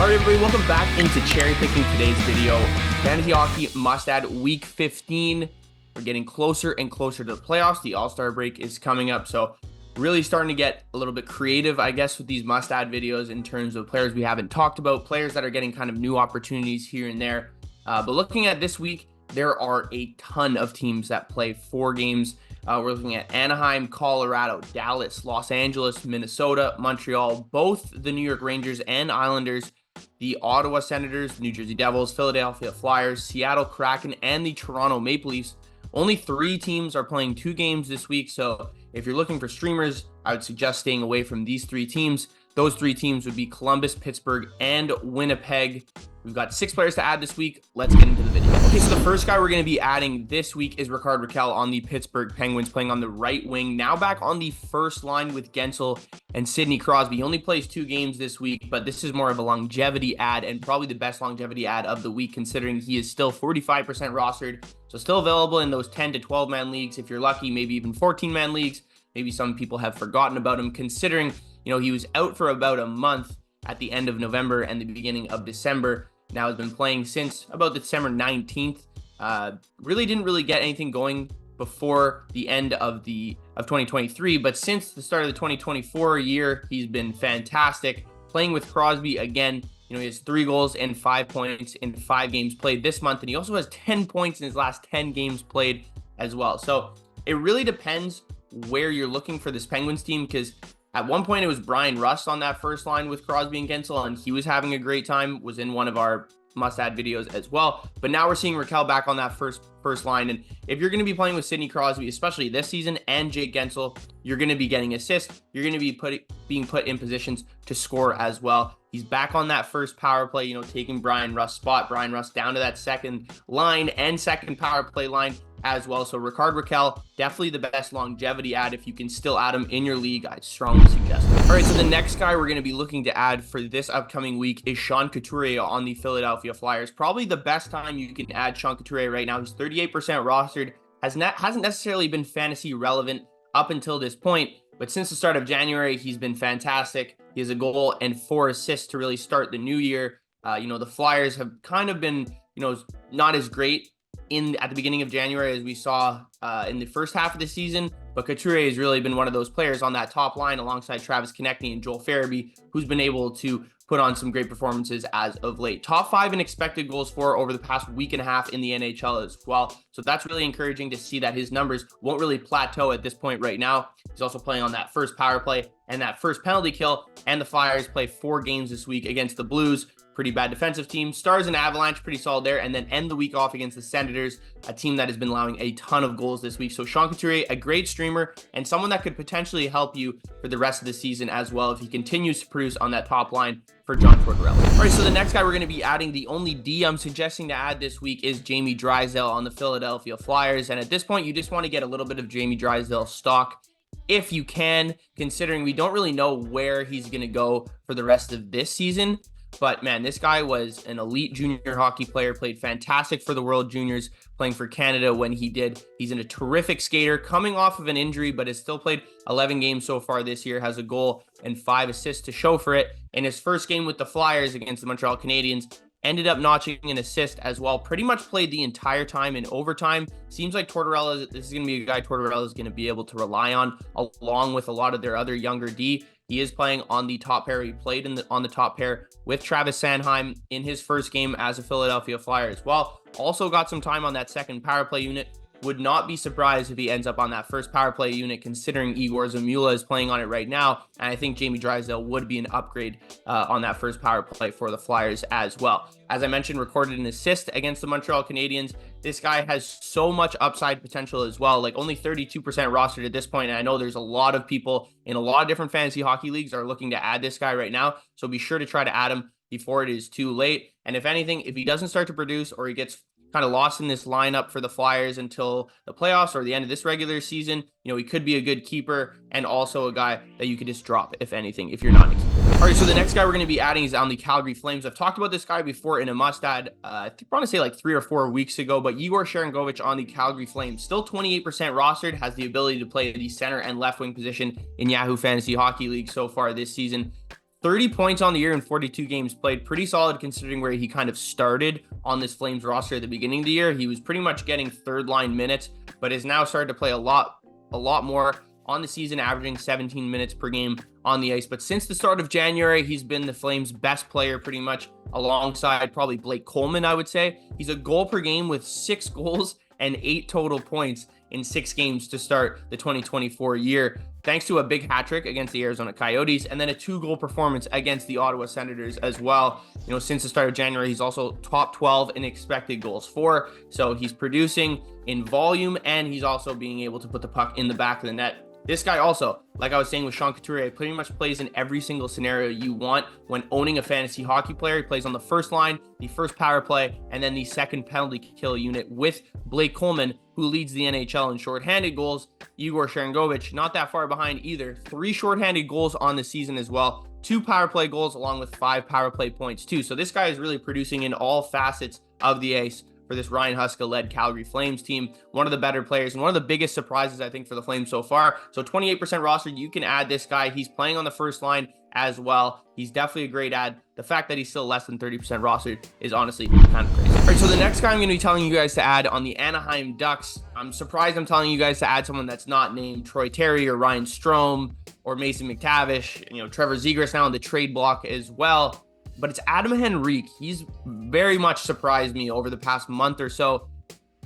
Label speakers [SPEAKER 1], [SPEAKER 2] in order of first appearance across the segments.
[SPEAKER 1] All right, everybody, welcome back into cherry picking today's video. Fantasy Hockey Must Add Week 15. We're getting closer and closer to the playoffs. The All-Star break is coming up, so really starting to get a little bit creative, I guess, with these Must Add videos in terms of players we haven't talked about, players that are getting kind of new opportunities here and there. But looking at this week, there are a ton of teams that play 4 games. We're looking at Anaheim, Colorado, Dallas, Los Angeles, Minnesota, Montreal, both the New York Rangers and Islanders, the Ottawa Senators, New Jersey Devils, Philadelphia Flyers, Seattle Kraken, and the Toronto Maple Leafs. Only 3 teams are playing 2 games this week, so if you're looking for streamers, I would suggest staying away from these 3 teams. Those 3 teams would be Columbus, Pittsburgh, and Winnipeg. We've got 6 players to add this week. Let's get into the video. Okay, so the first guy we're going to be adding this week is Rickard Rakell on the Pittsburgh Penguins, playing on the right wing. Now back on the first line with Guentzel and Sidney Crosby. He only plays 2 games this week, but this is more of a longevity ad and probably the best longevity ad of the week, considering he is still 45% rostered. So still available in those 10 to 12-man leagues. If you're lucky, maybe even 14-man leagues. Maybe some people have forgotten about him, considering, he was out for about a month at the end of November and the beginning of December. Now has been playing since about December 19th. Really didn't get anything going before the end of 2023, but since the start of the 2024 year, he's been fantastic. Playing with Crosby again, he has 3 goals and 5 points in 5 games played this month, and he also has 10 points in his last 10 games played as well. So it really depends where you're looking for this Penguins team, because at one point it was Brian Rust on that first line with Crosby and Guentzel, and he was having a great time, was in one of our must-add videos as well. But now we're seeing Rakell back on that first line, and if you're going to be playing with Sidney Crosby, especially this season, and Jake Guentzel, you're going to be getting assists. You're going to be being put in positions to score as well. He's back on that first power play, taking Brian Rust's spot. Brian Rust down to that second line and second power play line as well. So Rickard Rakell, definitely the best longevity ad. If you can still add him in your league, I'd strongly suggest it. All right, so the next guy we're going to be looking to add for this upcoming week is Sean Couturier on the Philadelphia Flyers. Probably the best time you can add Sean Couturier right now. He's 38% rostered, hasn't necessarily been fantasy relevant up until this point, but since the start of January, he's been fantastic. He has a goal and 4 assists to really start the new year. The Flyers have kind of been, not as great at the beginning of January as we saw in the first half of the season, but Couturier has really been one of those players on that top line alongside Travis Konecny and Joel Farabee, who's been able to put on some great performances as of late. Top 5 in expected goals for over the past week and a half in the NHL as well. So that's really encouraging to see that his numbers won't really plateau at this point right now. He's also playing on that first power play and that first penalty kill, and the Flyers play 4 games this week against the Blues. Pretty bad defensive team. Stars and Avalanche, pretty solid there, and then end the week off against the Senators, a team that has been allowing a ton of goals this week. So Sean Couturier, a great streamer and someone that could potentially help you for the rest of the season as well if he continues to produce on that top line for John Tortorella. All right, so the next guy we're going to be adding, the only D I'm suggesting to add this week, is Jamie Drysdale on the Philadelphia Flyers. And at this point, you just want to get a little bit of Jamie Drysdale stock if you can, considering we don't really know where he's going to go for the rest of this season. But man, this guy was an elite junior hockey player, played fantastic for the World Juniors, playing for Canada when he did. He's a terrific skater, coming off of an injury, but has still played 11 games so far this year, has a goal and 5 assists to show for it. In his first game with the Flyers against the Montreal Canadiens, ended up notching an assist as well. Pretty much played the entire time in overtime. Seems like this is going to be a guy Tortorella is going to be able to rely on, along with a lot of their other younger D. He is playing on the top pair. He played on the top pair with Travis Sanheim in his first game as a Philadelphia Flyer as well. Also got some time on that second power play unit. Would not be surprised if he ends up on that first power play unit, considering Yegor Zamula is playing on it right now. And I think Jamie Drysdale would be an upgrade on that first power play for the Flyers as well. As I mentioned, recorded an assist against the Montreal Canadiens. This guy has so much upside potential as well, like only 32% rostered at this point. And I know there's a lot of people in a lot of different fantasy hockey leagues are looking to add this guy right now. So be sure to try to add him before it is too late. And if anything, if he doesn't start to produce or he gets kind of lost in this lineup for the Flyers until the playoffs or the end of this regular season, he could be a good keeper and also a guy that you could just drop, if anything, if you're not a keeper. All right, so the next guy we're going to be adding is on the Calgary Flames. I've talked about this guy before in a must-add, I want to say like 3 or 4 weeks ago, but Yegor Sharangovich on the Calgary Flames, still 28% rostered, has the ability to play the center and left wing position in Yahoo Fantasy Hockey League so far this season. 30 points on the year in 42 games played. Pretty solid considering where he kind of started on this Flames roster at the beginning of the year. He was pretty much getting third line minutes, but has now started to play a lot more on the season, averaging 17 minutes per game on the ice. But since the start of January, he's been the Flames' best player pretty much, alongside probably Blake Coleman, I would say. He's a goal per game with 6 goals and 8 total points in 6 games to start the 2024 year, thanks to a big hat trick against the Arizona Coyotes and then a 2-goal performance against the Ottawa Senators as well. Since the start of January, he's also top 12 in expected goals for. So he's producing in volume, and he's also being able to put the puck in the back of the net. This guy also, like I was saying with Sean Couturier, pretty much plays in every single scenario you want when owning a fantasy hockey player. He plays on the first line, the first power play, and then the second penalty kill unit with Blake Coleman, who leads the NHL in shorthanded goals. Yegor Sharangovich, not that far behind either. 3 shorthanded goals on the season as well. 2 power play goals along with 5 power play points too. So this guy is really producing in all facets of the ice for this Ryan Huska-led Calgary Flames team. One of the better players and one of the biggest surprises, I think, for the Flames so far. So 28% roster, you can add this guy. He's playing on the first line as well. He's definitely a great add. The fact that he's still less than 30% rostered is honestly kind of crazy. All right, so the next guy I'm going to be telling you guys to add on the Anaheim Ducks, I'm surprised I'm telling you guys to add someone that's not named Troy Terry or Ryan Strome or Mason McTavish. Trevor Zegras now on the trade block as well. But it's Adam Henrique. He's very much surprised me over the past month or so.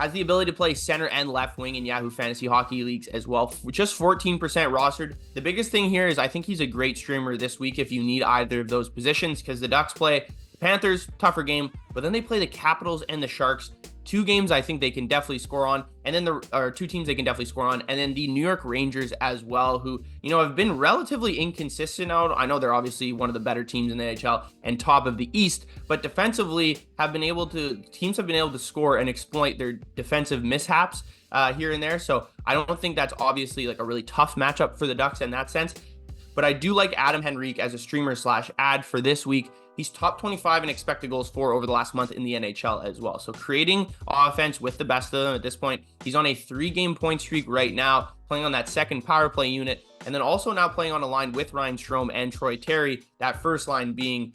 [SPEAKER 1] Has the ability to play center and left wing in Yahoo Fantasy Hockey Leagues as well. Just 14% rostered. The biggest thing here is I think he's a great streamer this week if you need either of those positions, because the Ducks play the Panthers, tougher game, but then they play the Capitals and the Sharks. 2 games I think they can definitely score on, and then 2 teams they can definitely score on, and then the New York Rangers as well, who have been relatively inconsistent out. I know they're obviously one of the better teams in the NHL and top of the East, but defensively teams have been able to score and exploit their defensive mishaps here and there. So I don't think that's obviously like a really tough matchup for the Ducks in that sense. But I do like Adam Henrique as a streamer / ad for this week. He's top 25 in expected goals for over the last month in the NHL as well. So creating offense with the best of them at this point. He's on a 3-game point streak right now, playing on that second power play unit, and then also now playing on a line with Ryan Strome and Troy Terry. That first line being,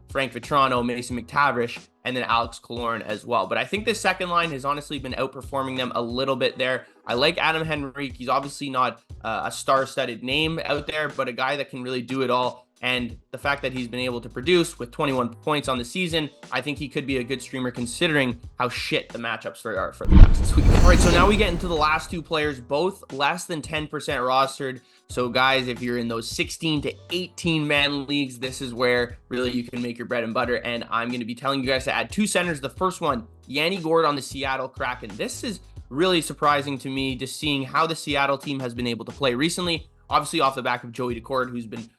[SPEAKER 1] Frank Vetrano, Mason McTavish, and then Alex Killorn as well. But I think the second line has honestly been outperforming them a little bit there. I like Adam Henrique. He's obviously not a star-studded name out there, but a guy that can really do it all. And the fact that he's been able to produce with 21 points on the season, I think he could be a good streamer considering how shit the matchups are for the Ducks this week. All right, so now we get into the last 2 players, both less than 10% rostered. So guys, if you're in those 16 to 18 man leagues, this is where really you can make your bread and butter. And I'm going to be telling you guys to add 2 centers. The first one, Yanni Gourde on the Seattle Kraken. This is really surprising to me, just seeing how the Seattle team has been able to play recently. Obviously off the back of Joey Daccord, who's been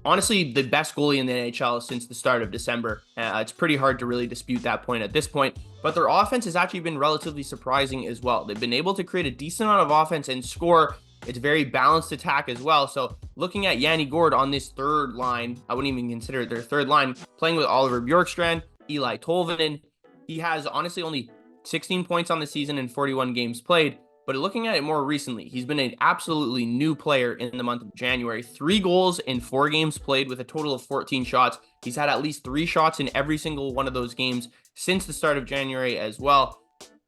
[SPEAKER 1] honestly the best goalie in the NHL since the start of December. It's pretty hard to really dispute that point at this point, but their offense has actually been relatively surprising as well. They've been able to create a decent amount of offense and score. It's very balanced attack as well. So looking at Yanni Gourde on this third line, I wouldn't even consider it their third line, playing with Oliver Bjorkstrand, Eli Tolvanen. He has honestly only 16 points on the season in 41 games played. But looking at it more recently, he's been an absolutely new player in the month of January. 3 goals in 4 games played with a total of 14 shots. He's had at least 3 shots in every single one of those games since the start of January as well.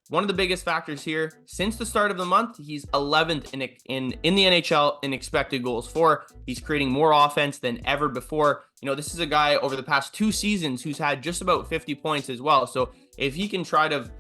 [SPEAKER 1] One of the biggest factors here, since the start of the month, he's 11th in the NHL in expected goals for. He's creating more offense than ever before. This is a guy over the past 2 seasons who's had just about 50 points as well. So if he can try to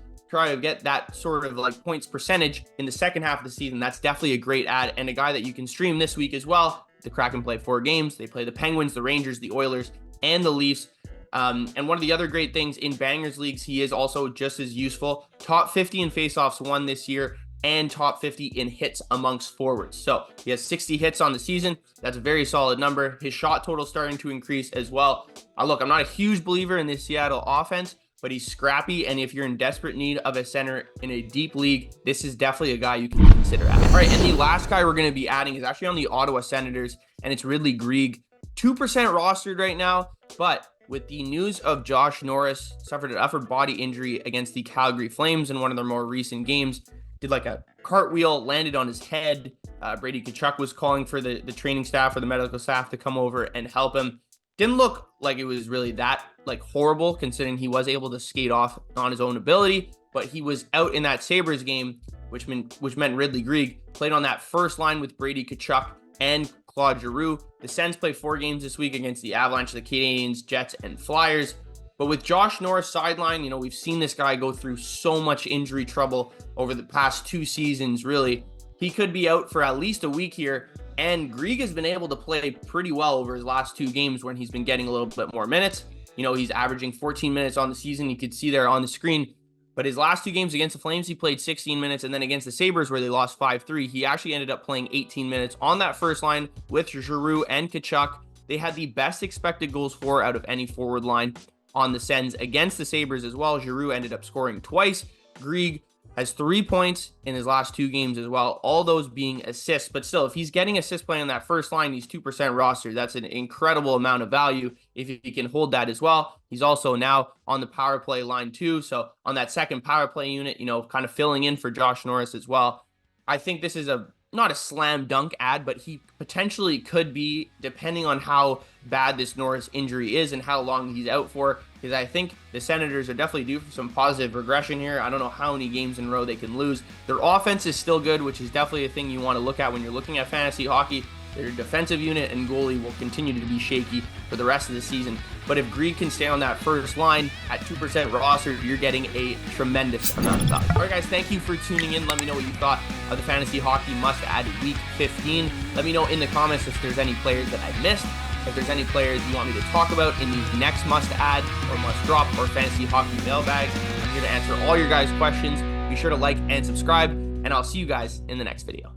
[SPEAKER 1] get that sort of like points percentage in the second half of the season, that's definitely a great add and a guy that you can stream this week as well. The Kraken play 4 games. They play the Penguins, the Rangers, the Oilers, and the Leafs. And one of the other great things in Bangers leagues, he is also just as useful. Top 50 in faceoffs won this year and top 50 in hits amongst forwards. So he has 60 hits on the season. That's a very solid number. His shot total starting to increase as well. Look, I'm not a huge believer in this Seattle offense, but he's scrappy, and if you're in desperate need of a center in a deep league, this is definitely a guy you can consider adding. All right, and the last guy we're going to be adding is actually on the Ottawa Senators, and it's Ridley Greig. 2% rostered right now, but with the news of Josh Norris suffered an upper body injury against the Calgary Flames in one of their more recent games, did like a cartwheel, landed on his head. Brady Tkachuk was calling for the training staff or the medical staff to come over and help him. Didn't look like it was really that like horrible, considering he was able to skate off on his own ability, but he was out in that Sabres game, which meant Ridley Greig played on that first line with Brady Tkachuk and Claude Giroux. The Sens play 4 games this week against the Avalanche, the Canadiens, Jets, and Flyers. But with Josh Norris sideline, we've seen this guy go through so much injury trouble over the past 2 seasons, really. He could be out for at least a week here. And Greig has been able to play pretty well over his last 2 games when he's been getting a little bit more minutes. He's averaging 14 minutes on the season. You could see there on the screen. But his last 2 games against the Flames, he played 16 minutes. And then against the Sabres, where they lost 5-3, he actually ended up playing 18 minutes on that first line with Giroux and Tkachuk. They had the best expected goals for out of any forward line on the Sens against the Sabres as well. Giroux ended up scoring twice. Greig has 3 points in his last 2 games as well, all those being assists. But still, if he's getting assists playing on that first line, he's 2% roster. That's an incredible amount of value if he can hold that as well. He's also now on the power play line too. So on that second power play unit, kind of filling in for Josh Norris as well. I think this is not a slam dunk ad, but he potentially could be, depending on how bad this Norris injury is and how long he's out for, because I think the Senators are definitely due for some positive regression here. I don't know how many games in a row they can lose. Their offense is still good, which is definitely a thing you want to look at when you're looking at fantasy hockey. Their defensive unit and goalie will continue to be shaky for the rest of the season. But if Greig can stay on that first line at 2% roster, you're getting a tremendous amount of value. All right, guys, thank you for tuning in. Let me know what you thought of the Fantasy Hockey Must-Add Week 15. Let me know in the comments if there's any players that I missed, if there's any players you want me to talk about in these next Must-Add or Must-Drop or Fantasy Hockey mailbags. I'm here to answer all your guys' questions. Be sure to like and subscribe, and I'll see you guys in the next video.